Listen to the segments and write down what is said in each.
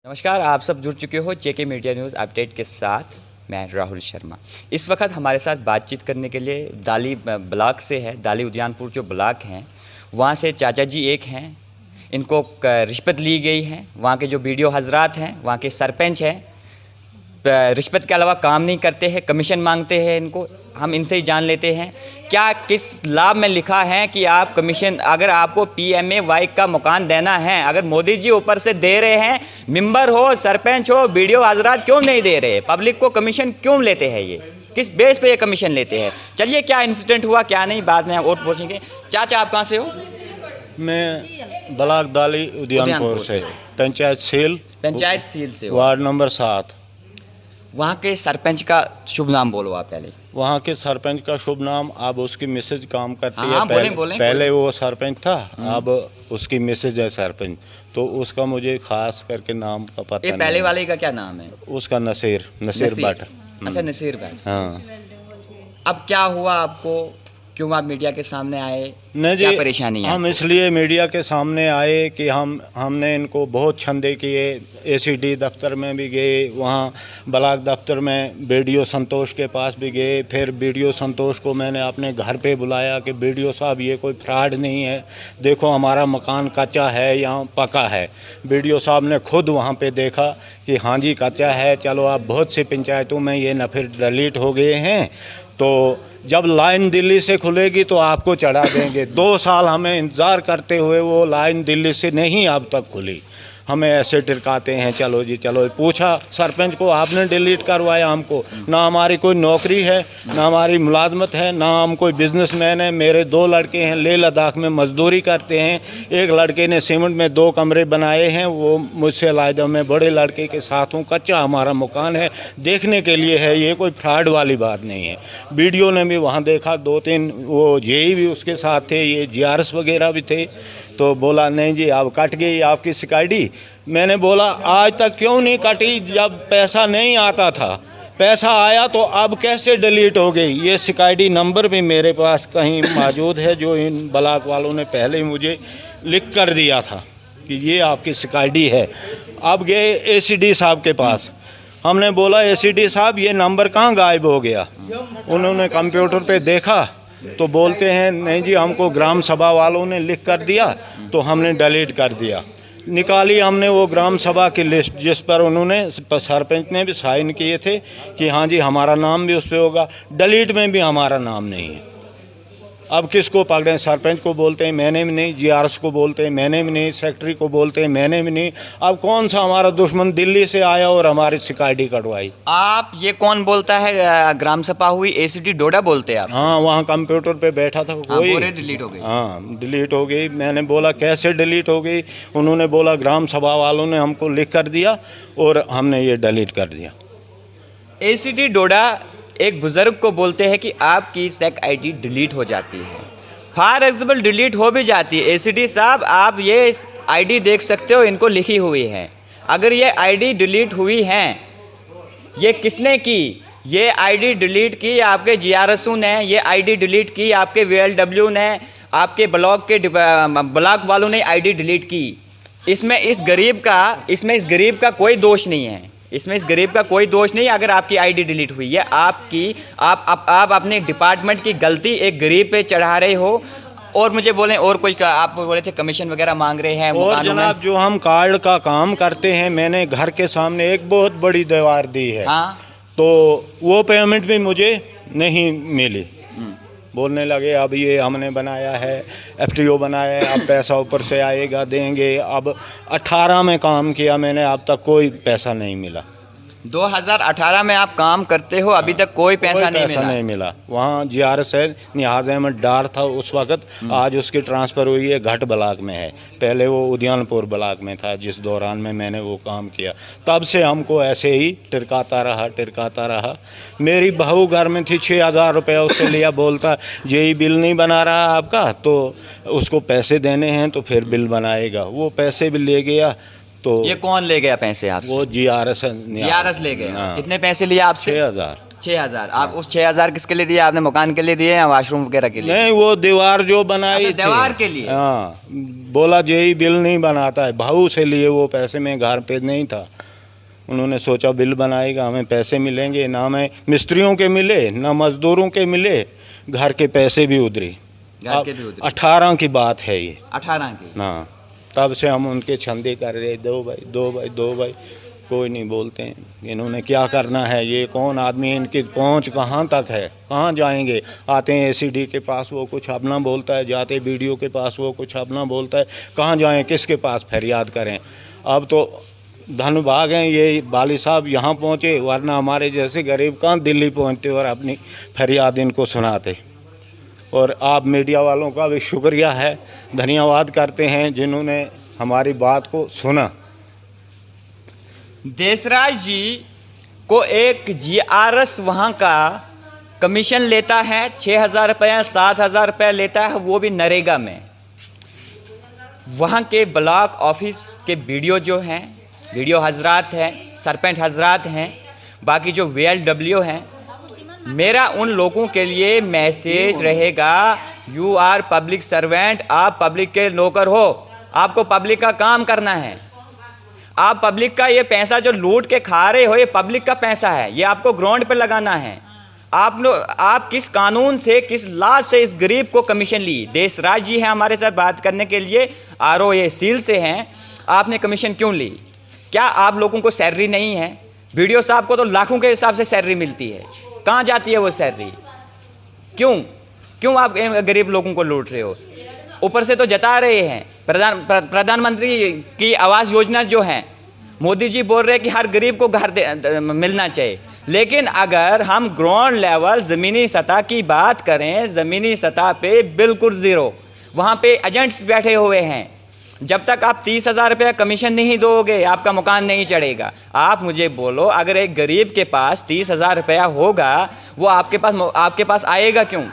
नमस्कार, आप सब जुड़ चुके हो जेके मीडिया न्यूज़ अपडेट के साथ। मैं राहुल शर्मा। इस वक्त हमारे साथ बातचीत करने के लिए दाली ब्लॉक से है, दाली उद्यानपुर जो ब्लॉक हैं वहाँ से चाचा जी एक हैं। इनको रिश्वत ली गई है। वहाँ के जो बीडीओ हजरात हैं, वहाँ के सरपंच हैं, रिश्वत के अलावा काम नहीं करते हैं, कमीशन मांगते हैं इनको। हम इनसे ही जान लेते हैं क्या किस लाभ में लिखा है कि आप कमीशन, अगर आपको PMAY का मकान देना है, अगर मोदी जी ऊपर से दे रहे हैं, मेंबर हो, सरपंच हो, बीडीओ हजरात क्यों नहीं दे रहे? पब्लिक को कमीशन क्यों लेते हैं? ये किस बेस पे ये कमीशन लेते हैं? चलिए, क्या इंसिडेंट हुआ क्या नहीं बाद में और पूछेंगे। चाचा आप कहाँ से हो? मैं ब्लॉक दाली उद्यानपुर से, पंचायत सील से वार्ड नंबर 7। वहाँ के सरपंच का शुभ नाम बोलो आप पहले। वहाँ के सरपंच का शुभ नाम, अब उसकी मिसेज काम करती है। हाँ, पहले वो सरपंच था, अब उसकी मिसेज है सरपंच, तो उसका मुझे खास करके नाम का पता नहीं। पहले वाले का क्या नाम है? उसका नसीर भट्ट। अच्छा, नसीर भट्ट। हाँ। अब क्या हुआ आपको? क्यों आप मीडिया के सामने आए? नहीं क्या जी, परेशानी है? हम इसलिए मीडिया के सामने आए कि हमने इनको बहुत छंदे किए। ACD दफ्तर में भी गए, वहाँ ब्लॉक दफ्तर में BDO संतोष के पास भी गए। फिर BDO संतोष को मैंने अपने घर पे बुलाया कि BDO साहब ये कोई फ्रॉड नहीं है, देखो हमारा मकान कच्चा है या पक्का है। BDO साहब ने खुद वहाँ पे देखा कि हाँ जी कच्चा है, चलो आप बहुत सी पंचायतों में ये न फिर डिलीट हो गए हैं, तो जब लाइन दिल्ली से खुलेगी तो आपको चढ़ा देंगे। 2 साल हमें इंतज़ार करते हुए वो लाइन दिल्ली से नहीं अब तक खुली। हमें ऐसे टिरकाते हैं, चलो जी चलो। पूछा सरपंच को, आपने डिलीट करवाया हमको? ना हमारी कोई नौकरी है, ना हमारी मुलाजमत है, ना हम कोई बिजनेसमैन है। मेरे 2 लड़के हैं, लेह लद्दाख में मजदूरी करते हैं। एक लड़के ने सीमेंट में 2 कमरे बनाए हैं, वो मुझसे अलहदा। मैं बड़े लड़के के साथ हूँ, कच्चा हमारा मकान है, देखने के लिए है, ये कोई फ्रॉड वाली बात नहीं है। BDO ने भी वहाँ देखा, 2-3 वो JE भी उसके साथ थे, ये GRS वगैरह भी थे, तो बोला नहीं जी अब कट गई आपकी सिक्योरिटी। मैंने बोला आज तक क्यों नहीं कटी? जब पैसा नहीं आता था, पैसा आया तो अब कैसे डिलीट हो गई? ये सिक्योरिटी नंबर भी मेरे पास कहीं मौजूद है, जो इन ब्लॉक वालों ने पहले ही मुझे लिख कर दिया था कि ये आपकी सिक्योरिटी है। अब गए ACD साहब के पास, हमने बोला ACD साहब ये नंबर कहाँ गायब हो गया? उन्होंने कंप्यूटर पे देखा तो बोलते हैं नहीं जी हमको ग्राम सभा वालों ने लिख कर दिया, तो हमने डिलीट कर दिया। निकाली हमने वो ग्राम सभा की लिस्ट जिस पर उन्होंने, सरपंच ने भी साइन किए थे कि हाँ जी हमारा नाम भी उस पर होगा। डिलीट में भी हमारा नाम नहीं है। अब किसको पकड़ें? सरपंच को बोलते हैं मैंने भी नहीं, GRS को बोलते हैं मैंने भी नहीं, सेक्रेटरी को बोलते हैं मैंने भी नहीं। अब कौन सा हमारा दुश्मन दिल्ली से आया और हमारी सिक्योरिटी कटवाई? आप ये कौन बोलता है? ग्राम सभा हुई, ACD डोडा बोलते हैं आप? हाँ, वहाँ कंप्यूटर पे बैठा था कोई। डिलीट हो गई? हाँ, डिलीट हो गई। मैंने बोला कैसे डिलीट हो गई? उन्होंने बोला ग्राम सभा वालों ने हमको लिख कर दिया और हमने ये डिलीट कर दिया। ACD डोडा एक बुज़ुर्ग को बोलते हैं कि आपकी SEC ID डिलीट हो जाती है। फॉर एग्जाम्पल डिलीट हो भी जाती है। ACD साहब आप ये ID देख सकते हो, इनको लिखी हुई है। अगर ये ID डिलीट हुई हैं, ये किसने की? ये ID डिलीट की आपके GRS ने, ये ID डिलीट की आपके VLW ने, आपके ब्लॉक वालों ने ID डिलीट की। इसमें इस गरीब का कोई दोष नहीं है। इसमें इस गरीब का कोई दोष नहीं। अगर आपकी ID डिलीट हुई है, आप अपने डिपार्टमेंट की गलती एक गरीब पे चढ़ा रहे हो। और मुझे बोलें और कोई आप बोले थे कमीशन वगैरह मांग रहे हैं? और जनाब जो हम कार्ड का काम करते हैं, मैंने घर के सामने एक बहुत बड़ी दीवार दी है। हाँ, तो वो पेमेंट भी मुझे नहीं मिली। बोलने लगे अब ये हमने बनाया है, FTO बनाया है, अब पैसा ऊपर से आएगा, देंगे। अब 18 में काम किया मैंने, अब तक कोई पैसा नहीं मिला। 2018 में आप काम करते हो, अभी तक कोई पैसा नहीं मिला। वहाँ GRS है, नियाज़ अहमद डार था उस वक़्त, आज उसकी ट्रांसफ़र हुई है घाट ब्लॉक में है। पहले वो उद्यानपुर ब्लॉक में था, जिस दौरान में मैंने वो काम किया। तब से हमको ऐसे ही टिरकाता रहा। मेरी बहू घर में थी, 6000 रुपये उससे लिया, बोलता JE बिल नहीं बना रहा आपका, तो उसको पैसे देने हैं तो फिर बिल बनाएगा। वो पैसे भी ले गया। तो ये कौन ले गया पैसे आपसे? वो GRS ले गया। कितने पैसे लिए आपसे? 6000। 6,000। आप उस 6,000 किसके लिए दिए? आपने मकान के लिए दिए या वॉशरूम वगैरह के लिए? नहीं, वो दीवार जो बनाई अच्छा, दीवार के लिए। हाँ, बोला जेई बिल नहीं बनाता है, भाऊ से लिए वो पैसे, में घर पे नहीं था। उन्होंने सोचा बिल बनाएगा, हमें पैसे मिलेंगे, ना हमें मिस्त्रियों के मिले ना मजदूरों के मिले, घर के पैसे भी उधरी। घर के भी उधरी। 18 की बात है ये। 18 की। हाँ, तब से हम उनके छंदे कर रहे, 2 भाई 2 भाई 2 भाई, कोई नहीं बोलते हैं। इन्होंने क्या करना है, ये कौन आदमी, इनकी पहुंच कहाँ तक है, कहाँ जाएंगे? आते हैं एसीडी के पास, वो कुछ अपना बोलता है, जाते बीडीओ के पास, वो कुछ अपना बोलता है, कहाँ जाएं, किसके पास फरियाद करें? अब तो धनभाग हैं ये वाली साहब यहाँ पहुँचे, वरना हमारे जैसे गरीब कहाँ दिल्ली पहुँचते और अपनी फरियाद इनको सुनाते। और आप मीडिया वालों का भी शुक्रिया है, धन्यवाद करते हैं जिन्होंने हमारी बात को सुना। देसराज जी को एक GRS वहाँ का कमीशन लेता है 6,000 रुपये, 7,000 रुपये लेता है, वो भी नरेगा में। वहाँ के ब्लॉक ऑफिस के वीडियो जो हैं, वीडियो हजरात हैं, सरपंच हजरात हैं, बाकी जो VLW हैं, मेरा उन लोगों के लिए मैसेज रहेगा, यू आर पब्लिक सर्वेंट, आप पब्लिक के नौकर हो, आपको पब्लिक का काम करना है। आप पब्लिक का ये पैसा जो लूट के खा रहे हो, ये पब्लिक का पैसा है, ये आपको ग्राउंड पे लगाना है। आप किस कानून से, किस लॉ से इस गरीब को कमीशन ली? देसराज जी हैं हमारे साथ बात करने के लिए, ROA सील से हैं। आपने कमीशन क्यों ली? क्या आप लोगों को सैलरी नहीं है? वीडियो साहब को तो लाखों के हिसाब से सैलरी मिलती है, कहाँ जाती है वो सैलरी? क्यों आप गरीब लोगों को लूट रहे हो? ऊपर से तो जता रहे हैं प्रधानमंत्री की आवास योजना जो है, मोदी जी बोल रहे हैं कि हर गरीब को घर मिलना चाहिए, लेकिन अगर हम ग्राउंड लेवल ज़मीनी सतह की बात करें, ज़मीनी सतह पे बिल्कुल ज़ीरो। वहाँ पे एजेंट्स बैठे हुए हैं। जब तक आप 30,000 रुपये कमीशन नहीं दोगे, आपका मकान नहीं चढ़ेगा। आप मुझे बोलो, अगर एक गरीब के पास 30,000 रुपया होगा, वो आपके पास आएगा क्यों?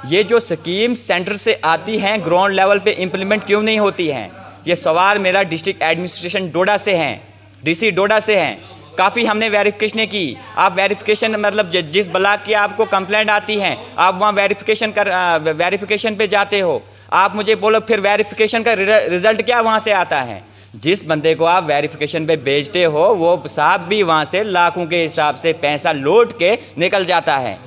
ये जो स्कीम सेंटर से आती हैं, ग्राउंड लेवल पे इम्प्लीमेंट क्यों नहीं होती हैं? ये सवाल मेरा डिस्ट्रिक्ट एडमिनिस्ट्रेशन डोडा से हैं, DC डोडा से हैं। काफ़ी हमने वेरिफिकेशन की। आप वेरिफिकेशन मतलब जिस ब्लॉक की आपको कंप्लेंट आती हैं, आप वहाँ वेरिफिकेशन पे जाते हो। आप मुझे बोलो फिर वेरिफिकेशन का रिज़ल्ट क्या वहाँ से आता है? जिस बंदे को आप वेरिफिकेशन पे भेजते हो, वो साहब भी वहाँ से लाखों के हिसाब से पैसा लौट के निकल जाता है।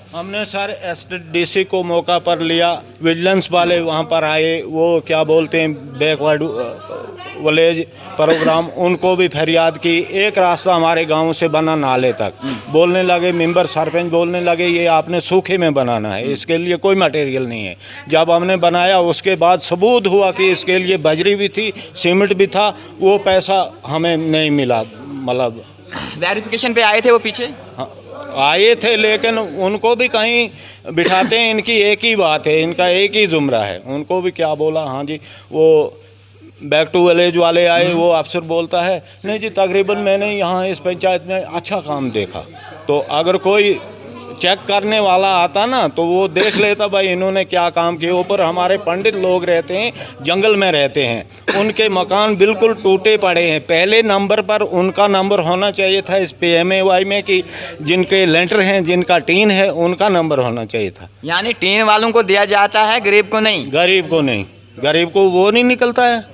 हमने सर SDC को मौका पर लिया, विजिलेंस वाले वहाँ पर आए, वो क्या बोलते हैं बैकवर्ड विलेज प्रोग्राम, उनको भी फरियाद की। एक रास्ता हमारे गांव से बना नाले तक, बोलने लगे मेंबर सरपंच बोलने लगे ये आपने सूखे में बनाना है, इसके लिए कोई मटेरियल नहीं है। जब हमने बनाया उसके बाद सबूत हुआ कि इसके लिए बजरी भी थी, सीमेंट भी था, वो पैसा हमें नहीं मिला। मतलब वेरिफिकेशन पे आए थे वो पीछे? हाँ, आए थे, लेकिन उनको भी कहीं बिठाते हैं, इनकी एक ही बात है, इनका एक ही जुमरा है। उनको भी क्या बोला, हाँ जी, वो बैक टू विलेज वाले आए, वो अफसर बोलता है नहीं जी तकरीबन मैंने यहाँ इस पंचायत में अच्छा काम देखा। तो अगर कोई चेक करने वाला आता ना तो वो देख लेता भाई इन्होंने क्या काम किया। ऊपर हमारे पंडित लोग रहते हैं, जंगल में रहते हैं, उनके मकान बिल्कुल टूटे पड़े हैं। पहले नंबर पर उनका नंबर होना चाहिए था इस PMAY में कि जिनके लेंटर हैं, जिनका टीन है, उनका नंबर होना चाहिए था। यानी टीन वालों को दिया जाता है, गरीब को नहीं? गरीब को नहीं, गरीब को वो नहीं निकलता है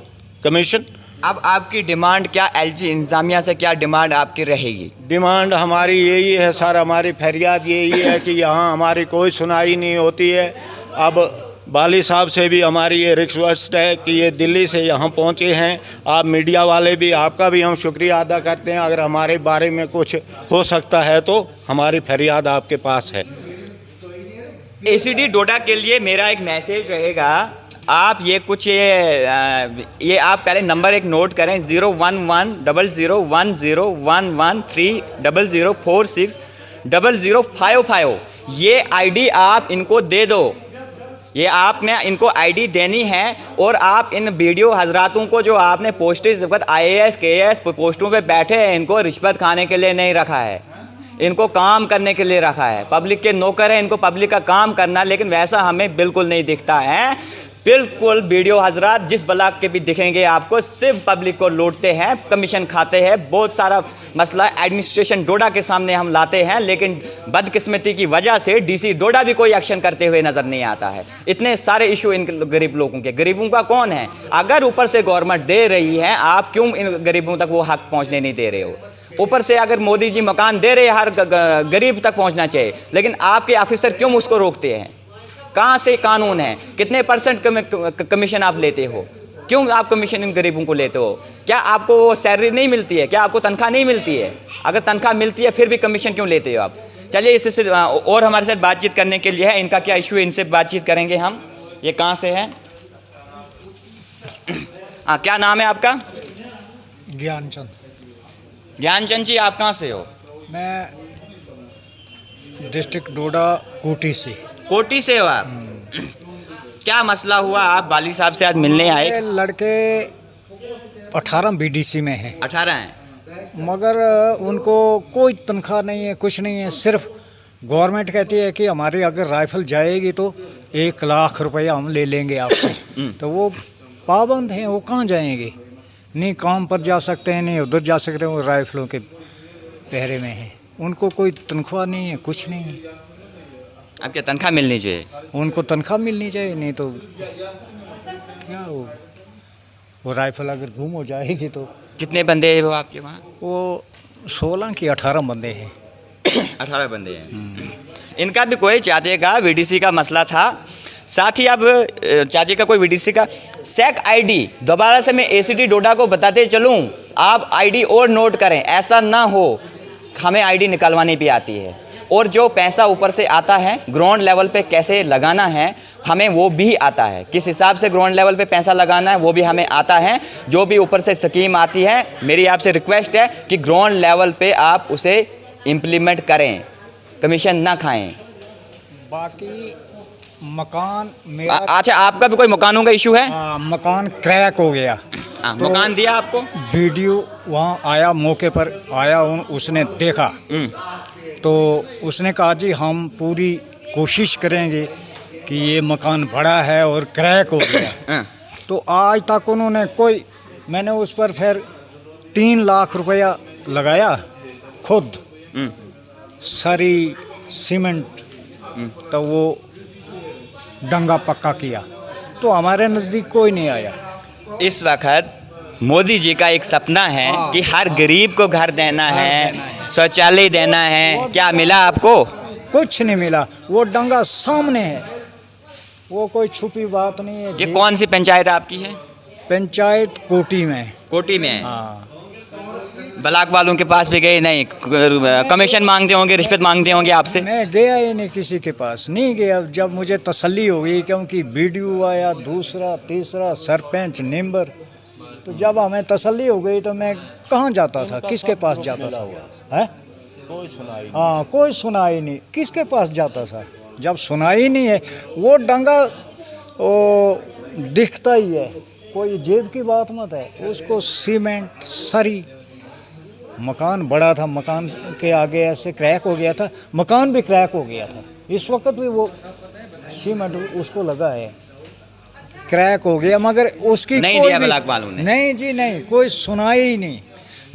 कमीशन। अब आपकी डिमांड क्या, LG इंतजामिया से क्या डिमांड आपकी रहेगी? डिमांड हमारी यही है सर, हमारी फरियाद यही है कि यहाँ हमारी कोई सुनाई नहीं होती है। अब वाली साहब से भी हमारी ये रिक्वेस्ट है कि ये दिल्ली से यहाँ पहुँचे हैं, आप मीडिया वाले भी, आपका भी हम शुक्रिया अदा करते हैं। अगर हमारे बारे में कुछ हो सकता है तो हमारी फरियाद आपके पास है। ACD डोडा के लिए मेरा एक मैसेज रहेगा, आप ये कुछ ये आप पहले नंबर एक नोट करें, 01100110300460055। ये ID आप इनको दे दो, ये आपने इनको ID देनी है। और आप इन वीडियो हजरातों को जो आपने पोस्टेज IAS KAS पोस्टों पे बैठे हैं, इनको रिश्वत खाने के लिए नहीं रखा है, इनको काम करने के लिए रखा है। पब्लिक के नौकर हैं, इनको पब्लिक का काम करना, लेकिन वैसा हमें बिल्कुल नहीं दिखता है। बिल्कुल वीडियो हजरात जिस ब्लॉक के भी दिखेंगे आपको सिर्फ पब्लिक को लूटते हैं, कमीशन खाते हैं। बहुत सारा मसला एडमिनिस्ट्रेशन डोडा के सामने हम लाते हैं, लेकिन बदकिस्मती की वजह से डीसी डोडा भी कोई एक्शन करते हुए नज़र नहीं आता है। इतने सारे इशू इन गरीब लोगों के, गरीबों का कौन है? अगर ऊपर से गवर्नमेंट दे रही है, आप क्यों इन गरीबों तक वो हक पहुँचने नहीं दे रहे हो? ऊपर से अगर मोदी जी मकान दे रहे हैं, हर गरीब तक पहुँचना चाहिए, लेकिन आपके ऑफिसर क्यों उसको रोकते हैं? कहाँ से कानून है? कितने परसेंट कमीशन आप लेते हो? क्यों आप कमीशन इन गरीबों को लेते हो? क्या आपको वो सैलरी नहीं मिलती है? क्या आपको तनख्वाह नहीं मिलती है? अगर तनख्वाह मिलती है फिर भी कमीशन क्यों लेते हो आप? चलिए इससे और हमारे साथ बातचीत करने के लिए है, इनका क्या इशू है इनसे बातचीत करेंगे हम। ये कहाँ से है? हाँ, क्या नाम है आपका? ज्ञानचंद। ज्ञानचंद जी, आप कहाँ से हो? मैं डिस्ट्रिक्ट डोडा कोटी से। कोटी से हो आप? क्या मसला हुआ? आप वाली साहब से आज मिलने आए? ये लड़के 18 बीडीसी में हैं, 18 हैं, मगर उनको कोई तनख्वाह नहीं है, कुछ नहीं है। सिर्फ गवर्नमेंट कहती है कि हमारी अगर राइफल जाएगी तो 1 लाख रुपया हम ले लेंगे आपसे। तो वो पाबंद हैं, वो कहाँ जाएंगे? नहीं काम पर जा सकते हैं, नहीं उधर जा सकते हैं, वो राइफलों के पहरे में हैं। उनको कोई तनख्वाह नहीं है, कुछ नहीं है। अब क्या तनख्वाह मिलनी चाहिए? उनको तनख्वाह मिलनी चाहिए, नहीं तो क्या वो राइफल अगर गुम हो जाएगी तो। कितने बंदे हैं वो आपके वहाँ? वो 16 की 18 बंदे हैं। 18 बंदे हैं। इनका भी कोई चाचे का वीडीसी का मसला था। साथ ही अब चाचे का कोई वीडीसी का सेक आईडी दोबारा से मैं एसीटी डोडा को बताते चलूँ, आप आईडी और नोट करें, ऐसा ना हो। हमें आईडी निकलवानी भी आती है, और जो पैसा ऊपर से आता है ग्राउंड लेवल पे कैसे लगाना है हमें वो भी आता है। किस हिसाब से ग्राउंड लेवल पे पैसा लगाना है वो भी हमें आता है। जो भी ऊपर से स्कीम आती है, मेरी आपसे रिक्वेस्ट है कि ग्राउंड लेवल पे आप उसे इम्प्लीमेंट करें, कमीशन ना खाएं। बाकी मकान मेरा अच्छा, आपका भी कोई मकानों का इशू है? मकान क्रैक हो गया। तो मकान दिया आपको? वीडियो वहाँ आया, मौके पर आया, उसने देखा तो उसने कहा जी हम पूरी कोशिश करेंगे कि ये मकान बड़ा है और क्रैक हो गया। तो आज तक उन्होंने मैंने उस पर फिर 3 लाख रुपया लगाया खुद, सरी सीमेंट, तो वो डंगा पक्का किया, तो हमारे नज़दीक कोई नहीं आया। इस वक्त मोदी जी का एक सपना है कि हर गरीब को घर देना है, शौचालय देना है। क्या मिला आपको? कुछ नहीं मिला। वो डंगा सामने है, वो कोई छुपी बात नहीं है। ये कौन सी पंचायत आपकी है? पंचायत कोटी में। कोटी में है। हाँ। ब्लॉक वालों के पास भी गए नहीं? कमीशन मांगते होंगे, रिश्वत मांगते होंगे आपसे? मैं गया ही नहीं, किसी के पास नहीं गया। जब मुझे तसल्ली हो गई, क्योंकि वीडियो आया, दूसरा तीसरा सरपंच मेंबर, तो जब हमें तसल्ली हो गई तो मैं कहाँ जाता था, किसके पास जाता था? है कोई सुनाई? हाँ, कोई सुनाई नहीं। किसके पास जाता था? जब सुनाई नहीं है, वो डंगा वो दिखता ही है, कोई जेब की बात मत है। उसको सीमेंट सरी, मकान बड़ा था, मकान के आगे ऐसे क्रैक हो गया था, मकान भी क्रैक हो गया था। इस वक्त भी वो सीमेंट उसको लगा है, क्रैक हो गया, मगर उसकी नहीं दिया ब्लॉक वालों ने? नहीं जी, नहीं, कोई सुनाई ही नहीं।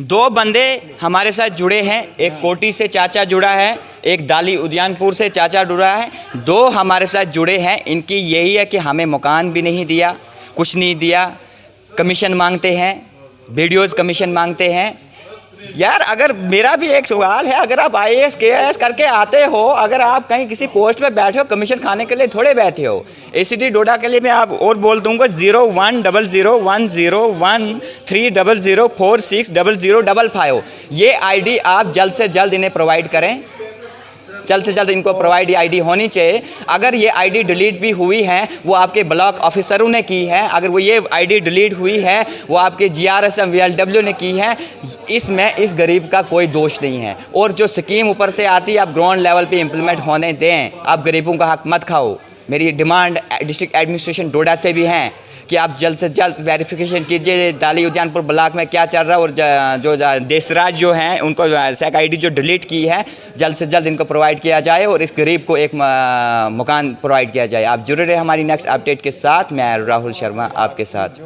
2 बंदे हमारे साथ जुड़े हैं, एक कोटी से चाचा जुड़ा है, एक दाली उद्यानपुर से चाचा जुड़ा है। 2 हमारे साथ जुड़े हैं। इनकी यही है कि हमें मकान भी नहीं दिया, कुछ नहीं दिया, कमीशन मांगते हैं, वीडियोज़ कमीशन मांगते हैं। यार, अगर मेरा भी एक सवाल है, अगर आप IAS KIS करके आते हो, अगर आप कहीं किसी पोस्ट पे बैठे हो, कमीशन खाने के लिए थोड़े बैठे हो। ACT डोडा के लिए मैं आप और बोल दूंगा 0100101300460055। ये ID आप जल्द से जल्द इन्हें प्रोवाइड करें, जल्द से जल्द इनको प्रोवाइड आईडी होनी चाहिए। अगर ये आईडी डिलीट भी हुई है वो आपके ब्लॉक ऑफिसरों ने की है, अगर वो ये आईडी डिलीट हुई है वो आपके GRSM VLW ने की है, इसमें इस गरीब का कोई दोष नहीं है। और जो स्कीम ऊपर से आती है आप ग्राउंड लेवल पे इम्प्लीमेंट होने दें, आप गरीबों का हक मत खाओ। मेरी डिमांड डिस्ट्रिक्ट एडमिनिस्ट्रेशन डोडा से भी हैं कि आप जल्द से जल्द वेरिफिकेशन कीजिए दाली उद्यानपुर ब्लॉक में क्या चल रहा है, और जो देशराज जो हैं उनको सेक आईडी जो डिलीट की है जल्द से जल्द इनको प्रोवाइड किया जाए और इस गरीब को एक मकान प्रोवाइड किया जाए। आप जुड़े रहे हमारी नेक्स्ट अपडेट के साथ। मैं राहुल शर्मा आपके साथ।